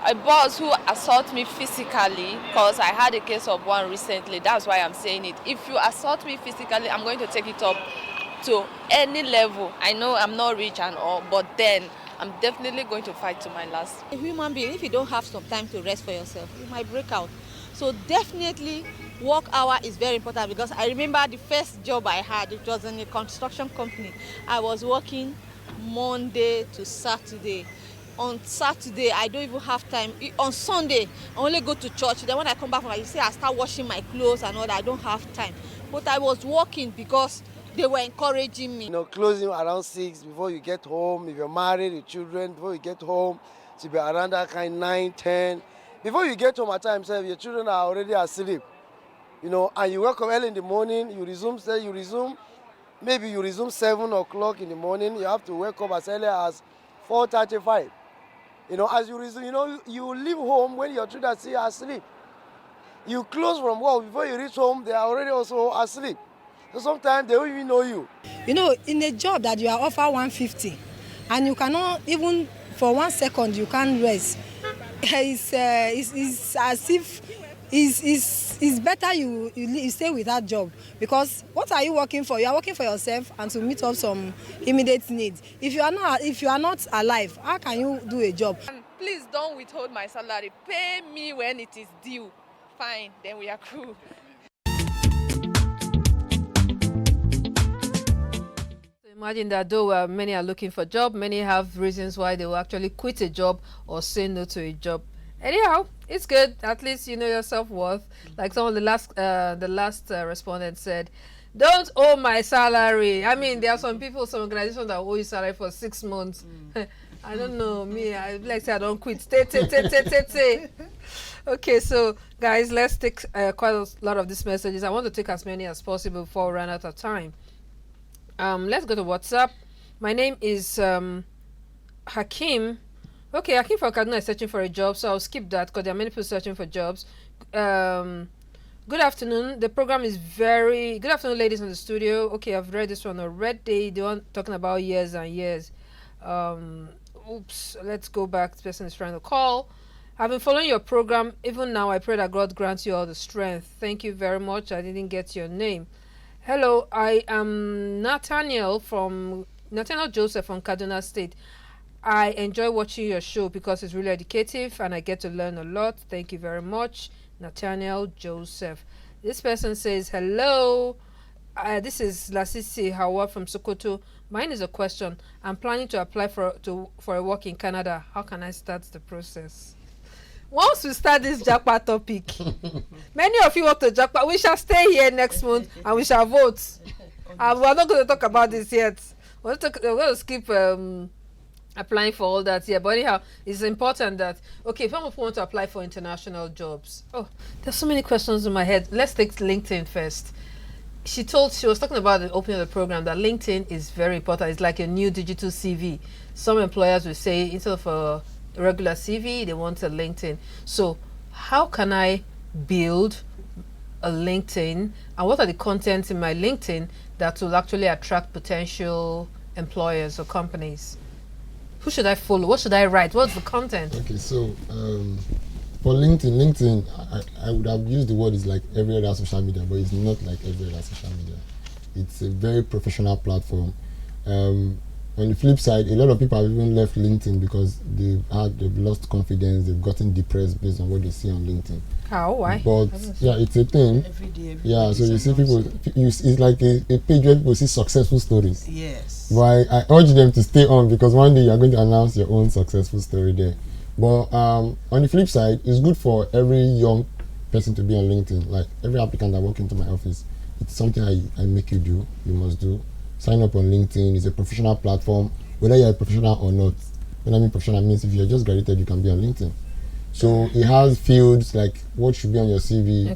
a boss who assaults me physically, because I had a case of one recently, that's why I'm saying it. If you assault me physically, I'm going to take it up to any level. I know I'm not rich and all, but then I'm definitely going to fight to my last. A human being, if you don't have some time to rest for yourself, you might break out. So definitely work hour is very important, because I remember the first job I had, it was in a construction company. I was working Monday to Saturday. On Saturday, I don't even have time. On Sunday, I only go to church. Then when I come back from, I start washing my clothes and all that. I don't have time. But I was working because they were encouraging me. Closing around 6 before you get home. If you're married with children, before you get home, to be around that kind 9, 10. Before you get home at times, your children are already asleep. And you wake up early in the morning, maybe you resume 7 o'clock in the morning. You have to wake up as early as 4:35. As you resume, you leave home when your children are still asleep. You close from work, before you reach home, they are already also asleep. So sometimes they don't even know you. In a job that you are offered 150, and you cannot even for 1 second you can't rest. It's as if it's better you stay with that job, because what are you working for? You are working for yourself and to meet up some immediate needs. If you are not alive, how can you do a job? And please don't withhold my salary. Pay me when it is due. Fine, then we are cool. Imagine that though many are looking for a job, many have reasons why they will actually quit a job or say no to a job. Anyhow, it's good. At least you know your self-worth. Like some of the last respondents said, don't owe my salary. I mean, there are some people, some organizations that owe you salary for 6 months. I don't know. Me, I like say I don't quit. Stay. Okay, so guys, let's take quite a lot of these messages. I want to take as many as possible before we run out of time. Let's go to WhatsApp. My name is Hakim. Okay, Hakim from Kaduna is searching for a job, so I'll skip that because there are many people searching for jobs. Good afternoon. The program is very good afternoon, ladies in the studio. Okay, I've read this one already. The one talking about years and years. Oops, let's go back. This person is trying to call. I've been following your program. Even now, I pray that God grants you all the strength. Thank you very much. I didn't get your name. Hello, I am Nathaniel Joseph from Kaduna State. I enjoy watching your show because it's really educative and I get to learn a lot. Thank you very much, Nathaniel Joseph. This person says, hello. This is Lasisi Hawa from Sokoto. Mine is a question. I'm planning to apply for a work in Canada. How can I start the process? Once we start this jackpot topic, many of you want to jackpot. We shall stay here next month and we shall vote. And we're not going to talk about this yet. We're going to skip applying for all that here. But anyhow, it's important that, okay, if someone want to apply for international jobs, there's so many questions in my head. Let's take LinkedIn first. She was talking about the opening of the program that LinkedIn is very important. It's like a new digital CV. Some employers will say instead of a regular CV, they want a LinkedIn. So how can I build a LinkedIn, and what are the contents in my LinkedIn that will actually attract potential employers or companies? Who should I follow? What should I write? What's the content? Okay, so for LinkedIn, I would have used the word is like every other social media, but it's not like every other social media. It's a very professional platform. On the flip side, a lot of people have even left LinkedIn because they've lost confidence, they've gotten depressed based on what they see on LinkedIn. How? Why? But yeah, it's a thing. Every day, so you see people, it's like a page where people see successful stories. Yes. But I urge them to stay on because one day you're going to announce your own successful story there. But on the flip side, it's good for every young person to be on LinkedIn. Like every applicant that walk into my office, it's something I make you do, you must do. Sign up on LinkedIn. It's a professional platform, whether you're a professional or not. When I mean professional means if you're just graduated, you can be on LinkedIn. So it has fields like what should be on your CV,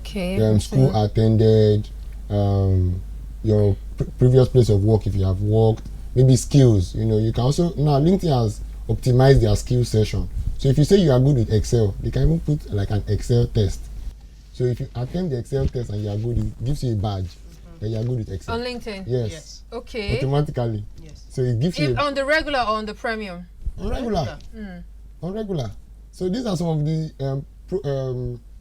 school attended, your previous place of work if you have worked, maybe skills. You can also, now LinkedIn has optimized their skills session. So if you say you are good with Excel, they can even put like an Excel test. So if you attend the Excel test and you are good, it gives you a badge that you are good with Excel. On LinkedIn? Yes. Okay. Automatically. Yes. So it gives you on the regular or on the premium? On regular. On regular. So these are some of the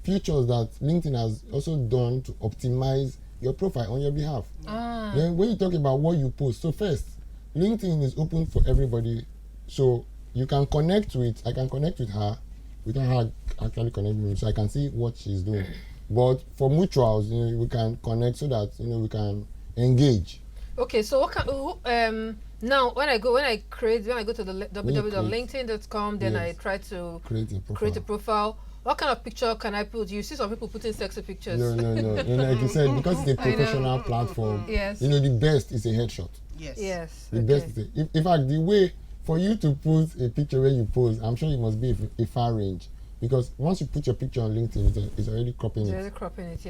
features that LinkedIn has also done to optimize your profile on your behalf. Then when you talk about what you post, so first, LinkedIn is open for everybody. So you can connect with, I can connect with her without her actually connecting with me, so I can see what she's doing. But for mutuals, we can connect so that we can engage. Okay, so what can now when I go to the www.linkedin.com, then I try to create a profile. What kind of picture can I put? You see some people putting sexy pictures. No. Like you said, because it's a professional platform. Yes. The best is a headshot. Yes. The best is in fact, the way for you to put a picture where you pose, I'm sure it must be a far range. Because once you put your picture on LinkedIn, it's already cropping it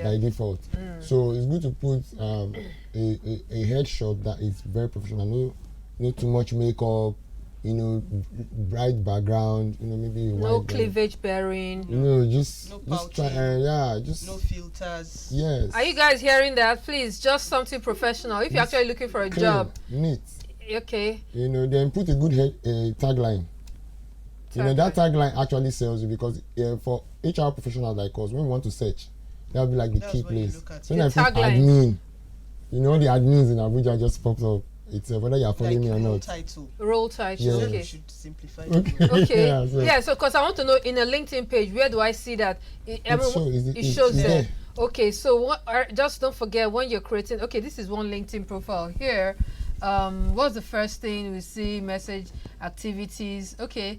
by default. So it's good to put a headshot that is very professional. No too much makeup, bright background, maybe no cleavage bearing. Just try, just no filters. Yes. Are you guys hearing that? Please, just something professional. If you're actually looking for a job, neat. Okay. Then put a good tagline. That tagline actually sells you because for HR professionals like us, when we want to search, that'll be like the key place. So when I put admin, the admins in Abuja just pops up. It's whether you're following me or not. Role title. Yeah. Okay. You should simplify Okay. So because I want to know in a LinkedIn page, where do I see that? It shows there. Okay. So just don't forget when you're creating. Okay, this is one LinkedIn profile here. What's the first thing we see? Message, activities. Okay.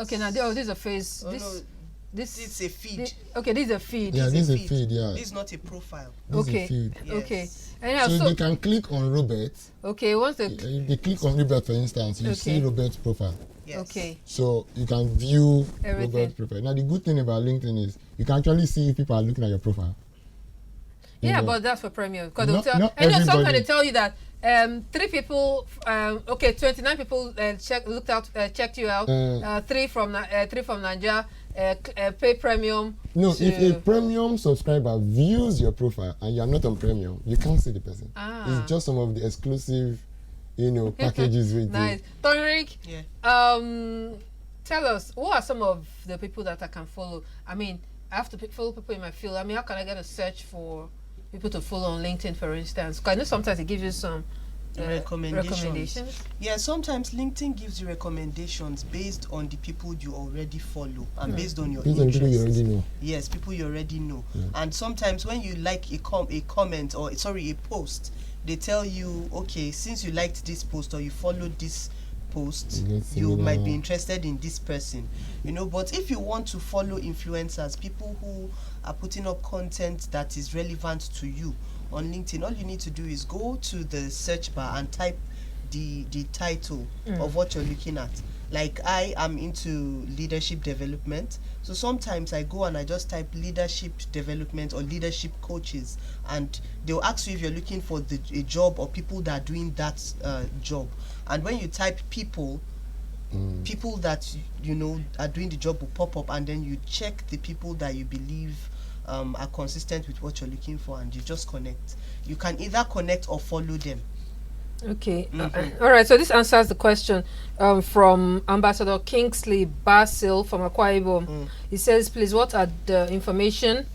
Okay. Now this is a face. This is a feed. This is a feed. Yeah, this is a feed. Yeah. This is not a profile. This is a feed. Yes. Okay. So they can click on Robert. Okay. Once if they click on Robert, for instance, you see Robert's profile. Yes. Okay. So you can view Robert's profile. Now the good thing about LinkedIn is you can actually see if people are looking at your profile. But that's for premium because they'll tell. Sometimes they tell you that 3 people, 29 people checked you out. 3 from Nigeria. Pay premium. No, if a premium subscriber views your profile and you're not on premium, you can't see the person. It's just some of the exclusive packages with Nice. Tonrik, Yeah. Tell us, what are some of the people that I can follow? I mean, I have to follow people in my field. I mean, how can I get a search for people to follow on LinkedIn, for instance? Because I know sometimes it gives you some recommendations. Yeah, sometimes LinkedIn gives you recommendations based on the people you already follow and based on your interests. People you already know. Yes, people you already know. Yeah. And sometimes when you like a comment or a post, they tell you, okay, since you liked this post or you followed this post, you might be interested in this person, but if you want to follow influencers, people who are putting up content that is relevant to you on LinkedIn, all you need to do is go to the search bar and type the title of what you're looking at. Like, I am into leadership development, so sometimes I go and I just type leadership development or leadership coaches, and they'll ask you if you're looking for a job or people that are doing that job. And when you type people that are doing the job will pop up, and then you check the people that you believe are consistent with what you're looking for, and you just connect. You can either connect or follow them. Okay. All right. So this answers the question from Ambassador Kingsley Basil from Akwa Ibom. He says, please, what are the information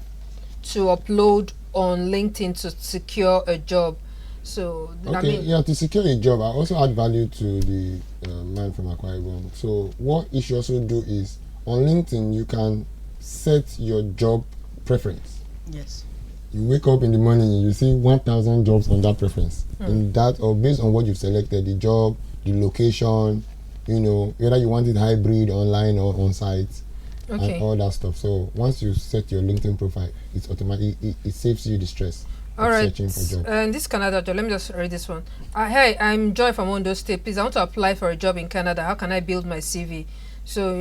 to upload on LinkedIn to secure a job? So, to secure a job, I also add value to the man from Akwa Ibom. So what you should also do is, on LinkedIn, you can set your job preference. Yes. You wake up in the morning, you see 1,000 jobs on that preference. In that, or based on what you've selected, the job, the location, whether you want it hybrid, online or on site, and all that stuff. So once you set your LinkedIn profile, it's automatic. It saves you the stress. All right. Searching for job. And this Canada job, let me just read this one. Hey, I'm Joy from Ondo State. Please, I want to apply for a job in Canada. How can I build my CV? So,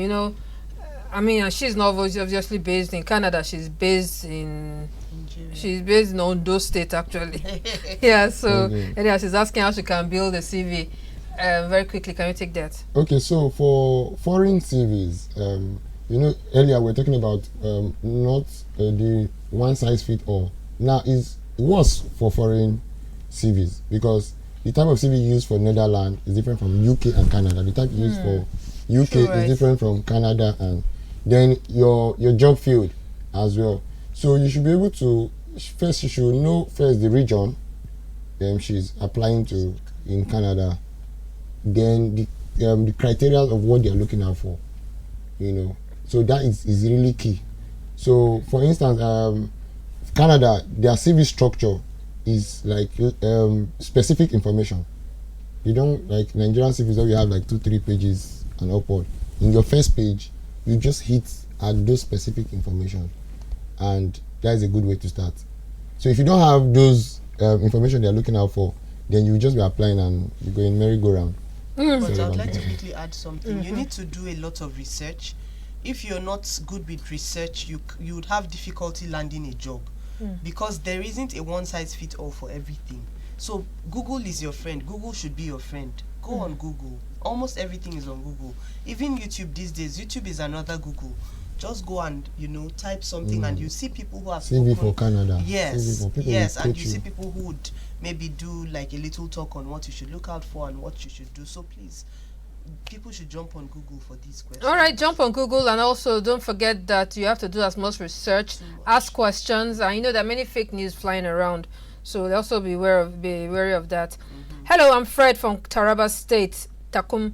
she's not obviously based in Canada. She's based in Nigeria. She's based in Ondo State, actually. Yeah, so anyhow, she's asking how she can build a CV. Very quickly, can you take that? Okay, so for foreign CVs, earlier we were talking about not the one size fit all. Now it was for foreign CVs, because the type of CV used for Netherlands is different from UK and Canada. The type used for UK is different from Canada, and then your job field as well. So you should be able to you should know first the region she's applying to in Canada, then the criteria of what they are looking out for, so that is really key. So for instance, Canada, their CV structure is like specific information. You don't like Nigerian CVs where you have like 2-3 pages and upward. In your first page, you just hit at those specific information, and that is a good way to start. So if you don't have those information they're looking out for, then you just be applying and you go in merry-go-round. But I'd like to quickly add something. You need to do a lot of research. If you're not good with research, you would have difficulty landing a job, because there isn't a one-size-fits-all for everything. So Google is your friend. Google should be your friend. Go on Google. Almost everything is on Google. Even YouTube these days, YouTube is another Google. Just go and type something, and you see people who have CV for Canada. Yes, and you see people who would maybe do like a little talk on what you should look out for and what you should do. So please, people should jump on Google for these questions. All right, jump on Google, and also don't forget that you have to do as much research, ask questions, and there are many fake news flying around. So also be wary of that. Hello, I'm Fred from Taraba State, Takum.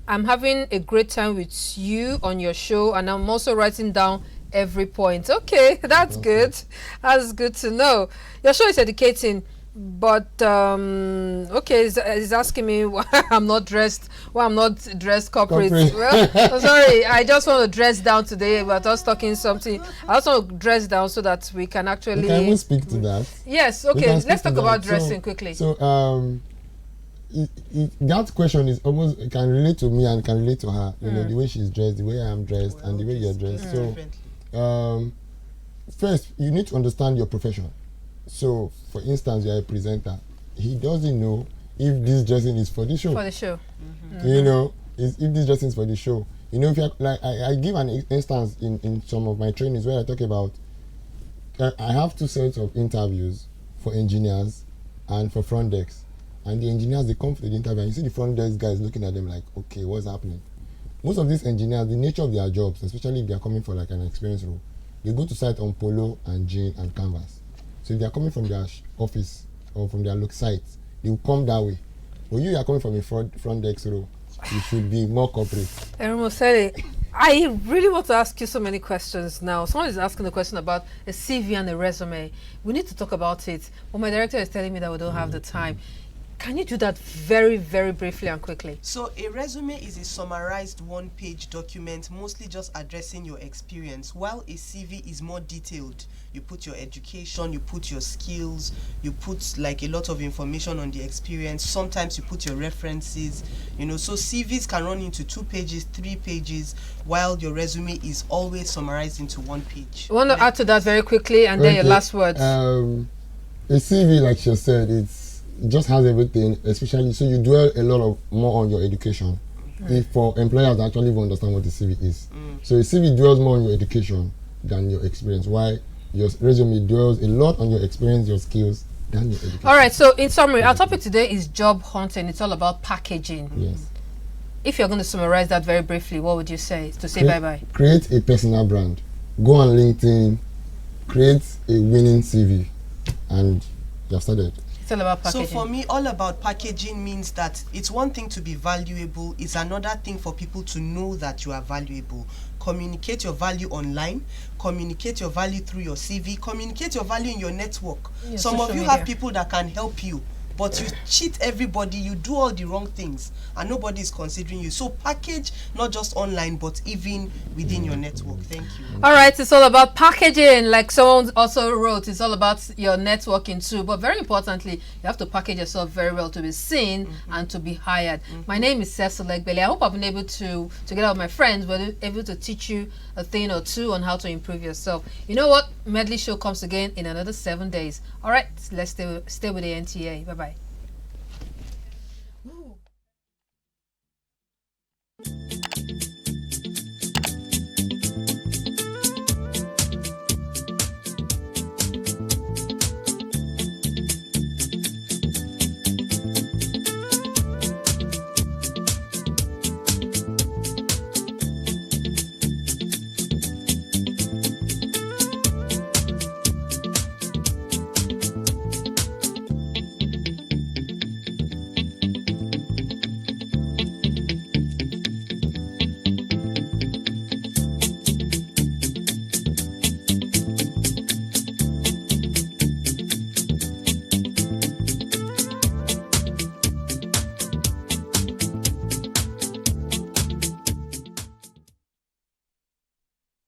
I'm having a great time with you on your show, and I'm also writing down every point. Okay, that's good. That's good to know. Your show is educating, but he's asking me why I'm not dressed corporate. Well, I'm sorry, I just want to dress down today, but I was talking something. I also want to dress down so that we can actually... Can we speak to that? Yes, okay, let's talk about dressing quickly. So, that question is almost can relate to me and can relate to her. The way she's dressed, the way I am dressed, and the way you're dressed. So, first you need to understand your profession. So, for instance, you're a presenter. He doesn't know if this dressing is for the show. For the show. If this dressing is for the show. If you're like, I give an instance in some of my trainings where I talk about. I have 2 sets of interviews for engineers and for front decks. And the engineers, they come for the interview, and you see the front desk guys looking at them like, okay, what's happening? Most of these engineers, the nature of their jobs, especially if they are coming for like an experience role, they go to site on polo and jean and canvas. So if they are coming from their office or from their site, they will come that way. But you are coming from a front desk role, you should be more corporate. Erumosele, I really want to ask you so many questions now. Someone is asking a question about a CV and a resume. We need to talk about it. But my director is telling me that we don't have the time. Can you do that very, very briefly and quickly? So a resume is a summarized one-page document, mostly just addressing your experience, while a CV is more detailed. You put your education, you put your skills, you put like a lot of information on the experience. Sometimes you put your references, you know. So CVs can run into 2 pages, 3 pages, while your resume is always summarized into 1 page. I want to add to that very quickly, and then your last words. A CV, like she said, it just has everything, especially so you dwell a lot of more on your education. If for employers that actually even understand what the CV is. So a CV dwells more on your education than your experience. Why your resume dwells a lot on your experience, your skills than your education. All right. So in summary, our topic today is job hunting. It's all about packaging. Yes. If you're going to summarize that very briefly, what would you say to say bye-bye? Create a personal brand. Go on LinkedIn, create a winning CV, and you have started. It's all about packaging. So for me, all about packaging means that it's one thing to be valuable, it's another thing for people to know that you are valuable. Communicate your value online, communicate your value through your CV, communicate your value in your network. Some of you have people that can help you, but you cheat everybody, you do all the wrong things, and nobody is considering you. So package, not just online, but even within your network. Thank you. All right, it's all about packaging. Like someone also wrote, it's all about your networking too. But very importantly, you have to package yourself very well to be seen and to be hired. My name is Cecil Legbele. I hope I've been able to together with my friends, we're able to teach you a thing or two on how to improve yourself. You know what? Medley Show comes again in another 7 days. All right, let's stay with the NTA. Bye-bye.